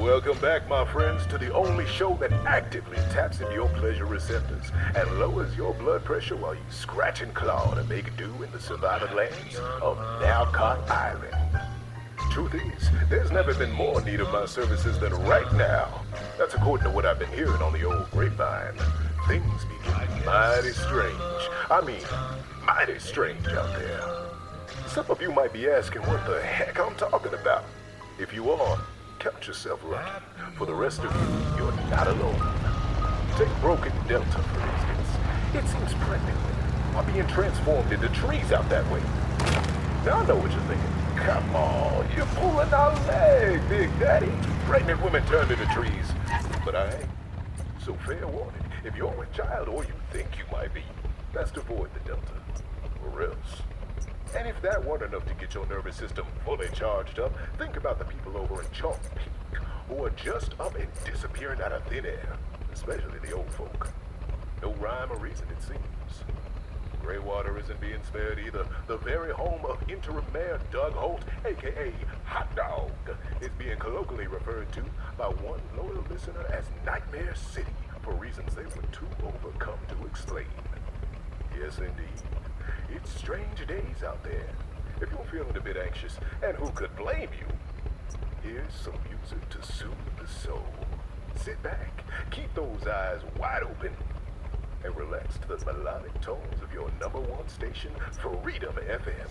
Welcome back, my friends, to the only show that actively taps into your pleasure receptors and lowers your blood pressure while you scratch and claw to make do in the surviving lands of Nalcott Island. Truth is, there's never been more need of my services than right now. That's according to what I've been hearing on the old grapevine. Things be getting mighty strange. I mean, mighty strange out there. Some of you might be asking what the heck I'm talking about. If you are, count yourself lucky. For the rest of you, you're not alone. Take Broken Delta, for instance. It seems pregnant women are being transformed into trees out that way. Now I know what you're thinking. Come on, you're pulling our leg, Big Daddy. Pregnant women turn into trees. But I ain't. So fair warning, if you're with child or you think you might be, best avoid the Delta. Or else. And if that weren't enough to get your nervous system fully charged up, think about the people over in Chalk Peak who are just up and disappearing out of thin air, especially the old folk. No rhyme or reason, it seems. Greywater isn't being spared either. The very home of interim mayor Doug Holt, aka Hot Dog, is being colloquially referred to by one loyal listener as Nightmare City for reasons they were too overcome to explain. Yes, indeed. It's strange days out there. If you're feeling a bit anxious, and who could blame you, here's some music to soothe the soul. Sit back, keep those eyes wide open, and relax to the melodic tones of your number one station, Freedom FM.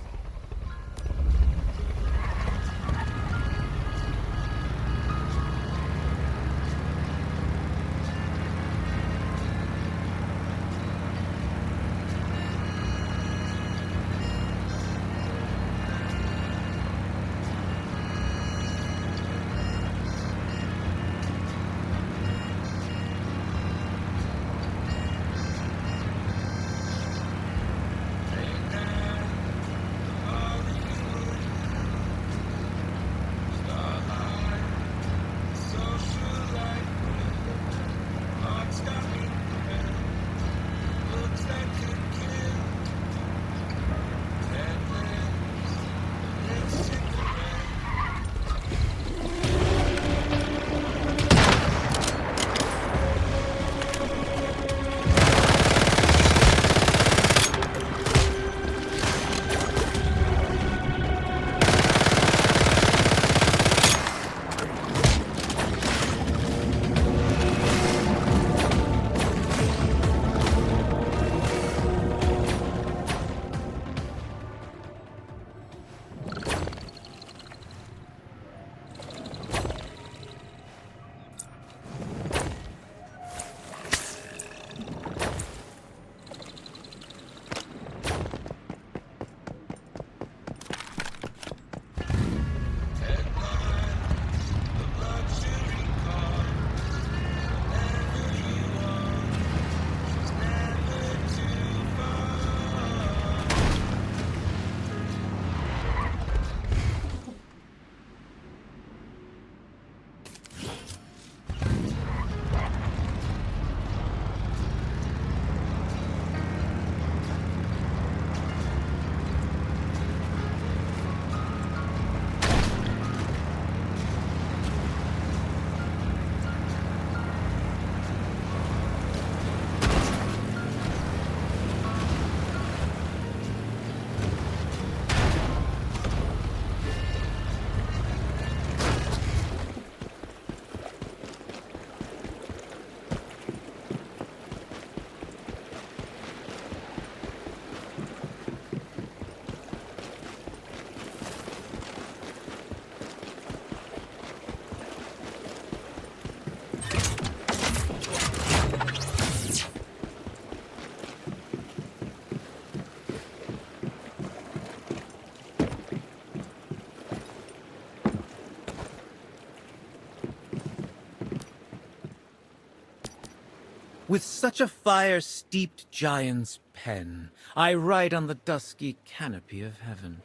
With such a fire-steeped giant's pen, I write on the dusky canopy of heaven.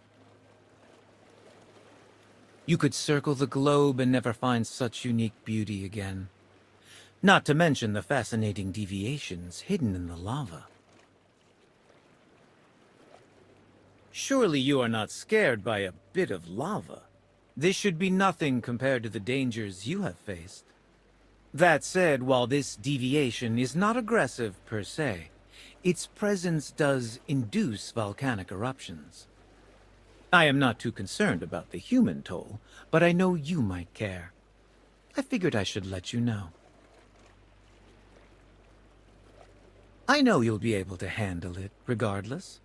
You could circle the globe and never find such unique beauty again. Not to mention the fascinating deviations hidden in the lava. Surely you are not scared by a bit of lava. This should be nothing compared to the dangers you have faced. That said, while this deviation is not aggressive per se, its presence does induce volcanic eruptions. I am not too concerned about the human toll, but I know you might care. I figured I should let you know. I know you'll be able to handle it, regardless.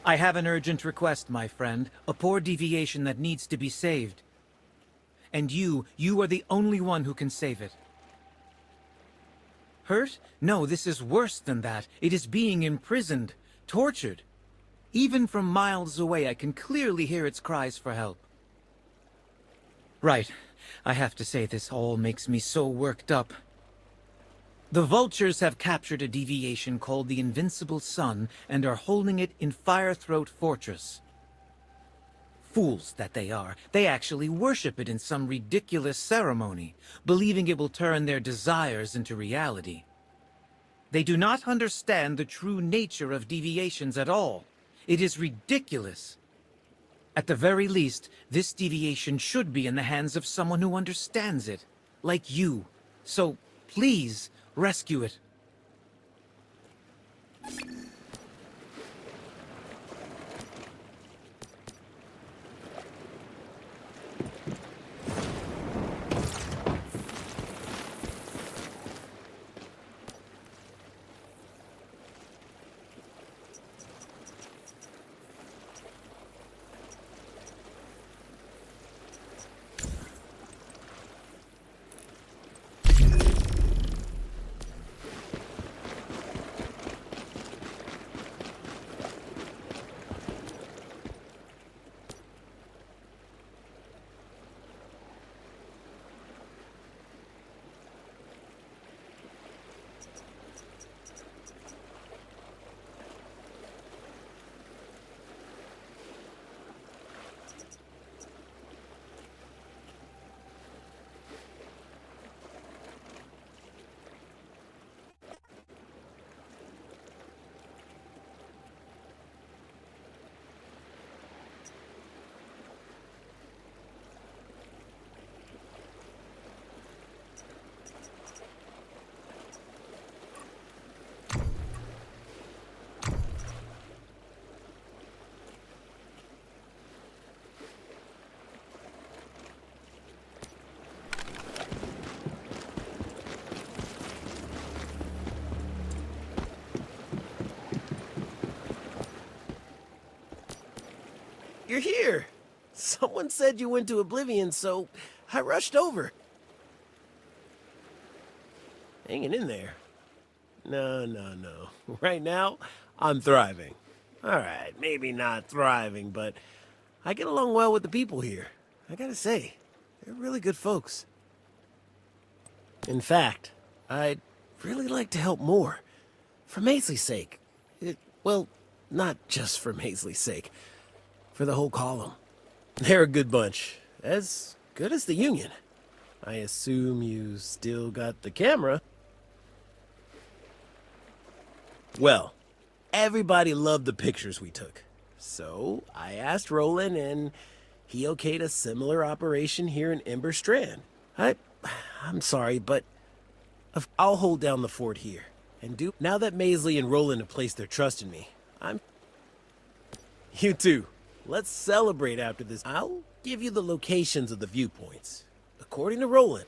I have an urgent request, my friend. A poor deviation that needs to be saved. And you are the only one who can save it. Hurt? No, this is worse than that. It is being imprisoned, tortured. Even from miles away, I can clearly hear its cries for help. Right. I have to say, this all makes me so worked up. The Vultures have captured a deviation called the Invincible Sun and are holding it in Firethroat Fortress. Fools that they are. They actually worship it in some ridiculous ceremony, believing it will turn their desires into reality. They do not understand the true nature of deviations at all. It is ridiculous. At the very least, this deviation should be in the hands of someone who understands it, like you. So, please, rescue it. You're here! Someone said you went to Oblivion, so I rushed over. Hanging in there. No. Right now, I'm thriving. Alright, maybe not thriving, but I get along well with the people here. I gotta say, they're really good folks. In fact, I'd really like to help more. For Maisley's sake. Well, not just for Maisley's sake. For the whole column. They're a good bunch. As good as the Union. I assume you still got the camera. Well, everybody loved the pictures we took. So, I asked Roland and he okayed a similar operation here in Ember Strand. I'm sorry, but I'll hold down the fort here. And now that Maisley and Roland have placed their trust in me, You too. Let's celebrate after this. I'll give you the locations of the viewpoints, according to Roland.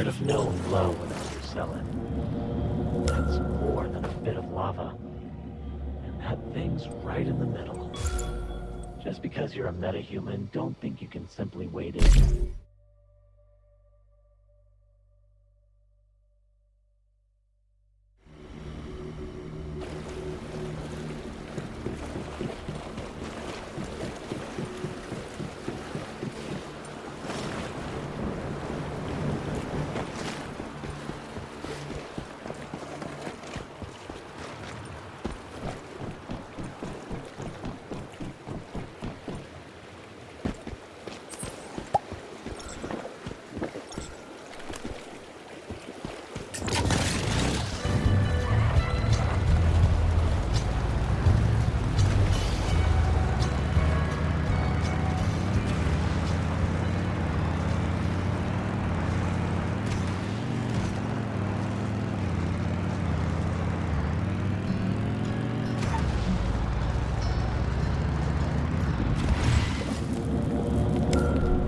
should have known glow whatever you're selling. That's more than a bit of lava. And that thing's right in the middle. Just because you're a metahuman, don't think you can simply wade in.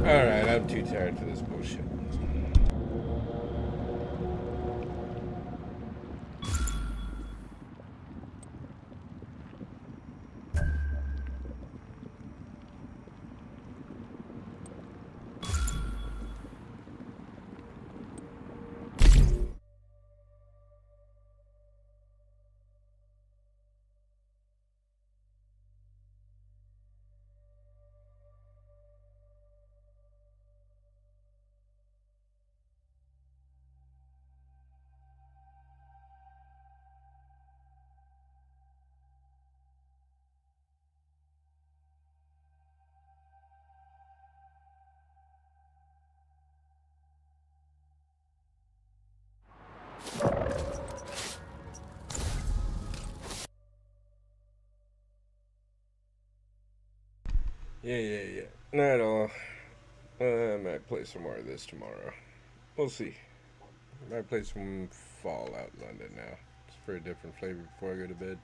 Alright, I'm too tired for this bullshit. Yeah. Not at all. I might play some more of this tomorrow. We'll see. I might play some Fallout London now. It's for a different flavor before I go to bed.